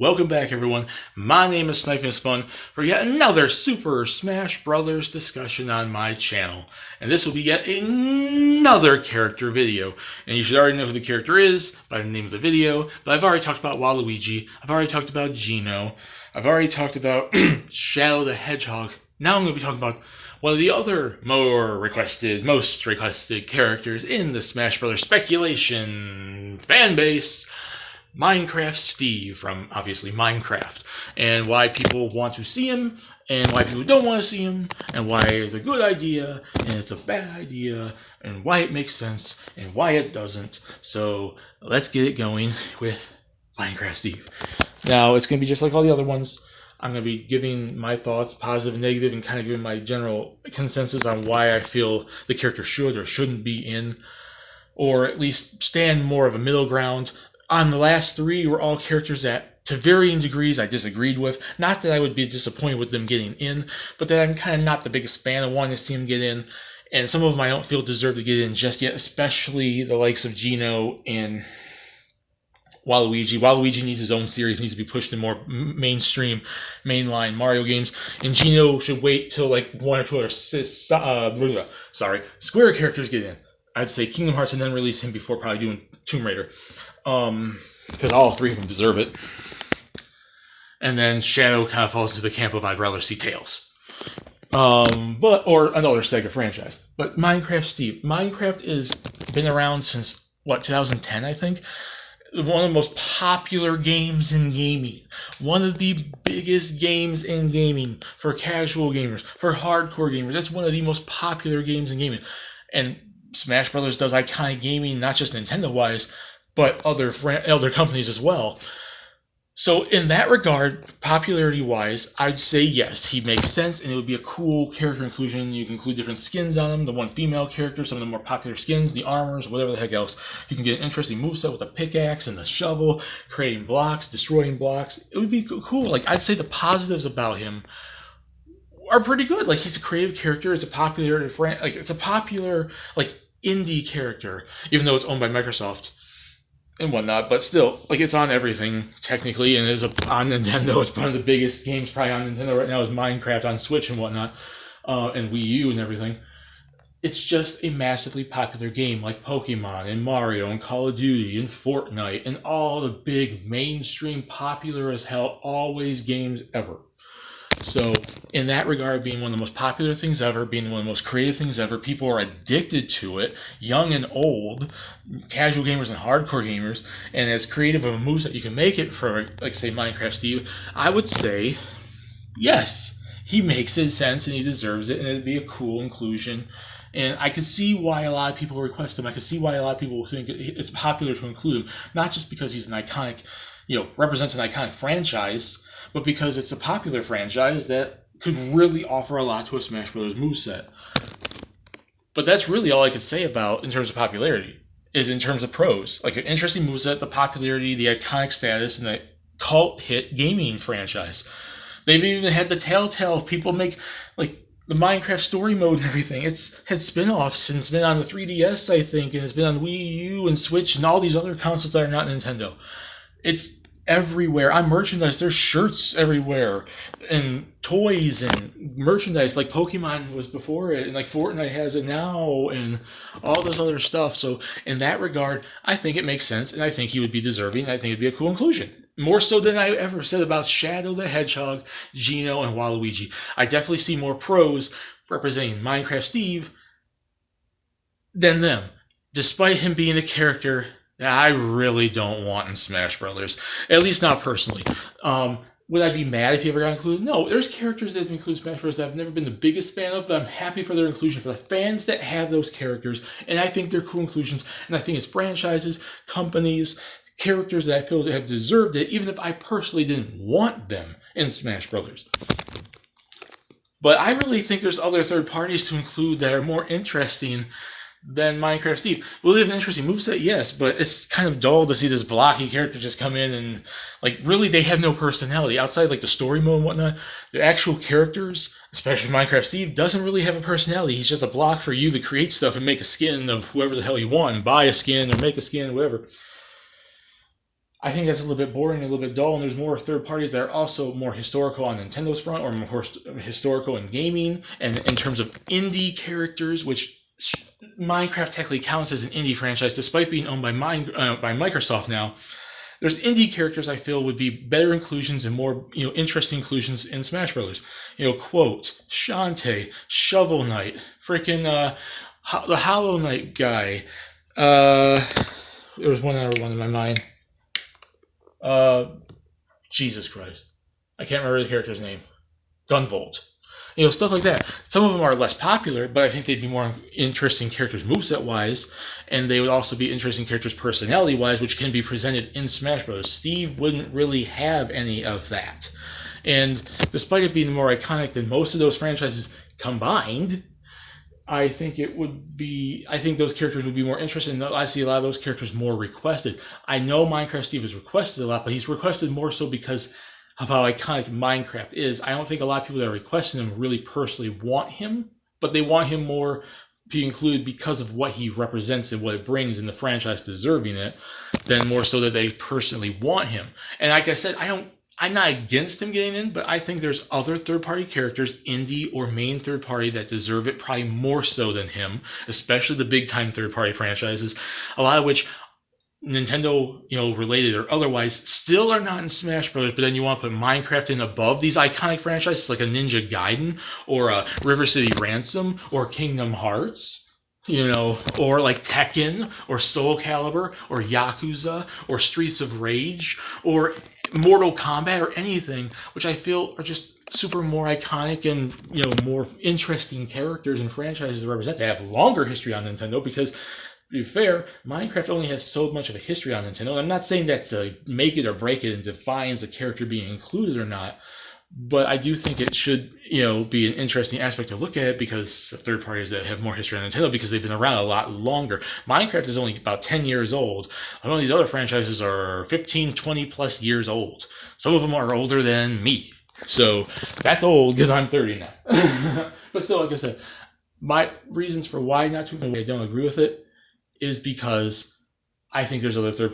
Welcome back, everyone. My name is Sniping Spun for yet another Super Smash Brothers discussion on my channel. And this will be yet another character video. And you should already know who the character is by the name of the video, but I've already talked about Waluigi, I've already talked about Geno, I've already talked about Shadow the Hedgehog. Now I'm going to be talking about one of the other most requested characters in the Smash Brothers speculation fanbase, Minecraft Steve from, obviously, Minecraft, and why people want to see him, and why people don't want to see him, and why it's a good idea, and it's a bad idea, and why it makes sense, and why it doesn't. So let's get it going with Minecraft Steve. Now, it's going to be just like all the other ones. I'm going to be giving my thoughts, positive and negative, and kind of giving my general consensus on why I feel the character should or shouldn't be in, or at least stand more of a middle ground. On the last three were all characters that, to varying degrees, I disagreed with. Not that I would be disappointed with them getting in, but that I'm kind of not the biggest fan of wanting to see them get in. And some of them I don't feel deserve to get in just yet, especially the likes of Geno and Waluigi. Waluigi needs his own series, needs to be pushed in more mainstream, mainline Mario games. And Geno should wait till like one or two other Square characters get in. I'd say Kingdom Hearts and then release him before probably doing Tomb Raider. Because all three of them deserve it. And then Shadow kind of falls into the camp of I'd rather see Tails. Or another Sega franchise. But Minecraft Steve. Minecraft has been around since, 2010, I think? One of the most popular games in gaming. One of the biggest games in gaming for casual gamers, for hardcore gamers. That's one of the most popular games in gaming. And Smash Brothers does iconic gaming, not just Nintendo-wise, but other companies as well. So in that regard, popularity-wise, I'd say yes, he makes sense, and it would be a cool character inclusion. You can include different skins on him, the one female character, some of the more popular skins, the armors, whatever the heck else. You can get an interesting moveset with the pickaxe and the shovel, creating blocks, destroying blocks. It would be cool. Like, I'd say the positives about him are pretty good. Like, he's a creative character, it's a popular indie character, even though it's owned by Microsoft and whatnot, but still, like, it's on everything technically, and is on Nintendo. It's one of the biggest games probably on Nintendo right now is Minecraft on Switch and whatnot, and Wii U and everything. It's just a massively popular game like Pokemon and Mario and Call of Duty and Fortnite and all the big mainstream popular as hell always games ever. So in that regard, being one of the most popular things ever, being one of the most creative things ever, people are addicted to it, young and old, casual gamers and hardcore gamers, and as creative of a moveset you can make it for, like, say, Minecraft Steve, I would say, yes, he makes sense and he deserves it, and it'd be a cool inclusion. And I could see why a lot of people request him. I could see why a lot of people think it's popular to include him, not just because he's an iconic, represents an iconic franchise, but because it's a popular franchise that could really offer a lot to a Smash Bros. Moveset. But that's really all I could say about in terms of popularity, is in terms of pros. Like, an interesting moveset, the popularity, the iconic status, and the cult hit gaming franchise. They've even had the Telltale people make, like, the Minecraft story mode and everything. It's had spin-offs, and it's been on the 3DS, I think, and it's been on Wii U and Switch and all these other consoles that are not Nintendo. It's everywhere. On merchandise, there's shirts everywhere, and toys and merchandise, like Pokemon was before it, and like Fortnite has it now, and all this other stuff. So in that regard, I think it makes sense, and I think he would be deserving. I think it'd be a cool inclusion. More so than I ever said about Shadow the Hedgehog, Geno, and Waluigi. I definitely see more pros representing Minecraft Steve than them, despite him being a character that I really don't want in Smash Brothers. At least not personally. Would I be mad if he ever got included? No, there's characters that have included Smash Bros. That I've never been the biggest fan of, but I'm happy for their inclusion, for the fans that have those characters, and I think they're cool inclusions, and I think it's franchises, companies, characters that I feel that have deserved it, even if I personally didn't want them in Smash Brothers. But I really think there's other third parties to include that are more interesting than Minecraft Steve. Will they have an interesting moveset? Yes, but it's kind of dull to see this blocky character just come in and, like, really they have no personality. Outside, like, the story mode and whatnot, the actual characters, especially Minecraft Steve, doesn't really have a personality. He's just a block for you to create stuff and make a skin of whoever the hell you want, and buy a skin or make a skin or whatever. I think that's a little bit boring, a little bit dull, and there's more third parties that are also more historical on Nintendo's front, or more historical in gaming, and in terms of indie characters, which Minecraft technically counts as an indie franchise, despite being owned by Microsoft now. There's indie characters I feel would be better inclusions and more interesting inclusions in Smash Brothers. Quote, Shantae, Shovel Knight, freaking the Hollow Knight guy. There was one other one in my mind. Jesus Christ, I can't remember the character's name. Gunvolt. Stuff like that. Some of them are less popular, but I think they'd be more interesting characters moveset-wise, and they would also be interesting characters personality-wise, which can be presented in Smash Bros. Steve wouldn't really have any of that. And despite it being more iconic than most of those franchises combined, I think those characters would be more interesting. I see a lot of those characters more requested. I know Minecraft Steve is requested a lot, but he's requested more so because of how iconic Minecraft is. I don't think a lot of people that are requesting him really personally want him, but they want him more to be included because of what he represents and what it brings in the franchise deserving it, than more so that they personally want him. And like I said, I'm not against him getting in, but I think there's other third-party characters, indie or main third-party, that deserve it probably more so than him, especially the big-time third-party franchises, a lot of which Nintendo, related or otherwise, still are not in Smash Brothers, but then you want to put Minecraft in above these iconic franchises like a Ninja Gaiden or a River City Ransom or Kingdom Hearts, or like Tekken or Soul Calibur or Yakuza or Streets of Rage or Mortal Kombat or anything, which I feel are just super more iconic and more interesting characters and franchises to represent. They have longer history on Nintendo because, to be fair, Minecraft only has so much of a history on Nintendo. I'm not saying that's a make it or break it and defines a character being included or not, but I do think it should, be an interesting aspect to look at because of third parties that have more history on Nintendo because they've been around a lot longer. Minecraft is only about 10 years old. A lot of these other franchises are 15, 20 plus years old. Some of them are older than me. So that's old because I'm 30 now. But still, like I said, my reasons for why not to, I don't agree with it, is because I think there's other third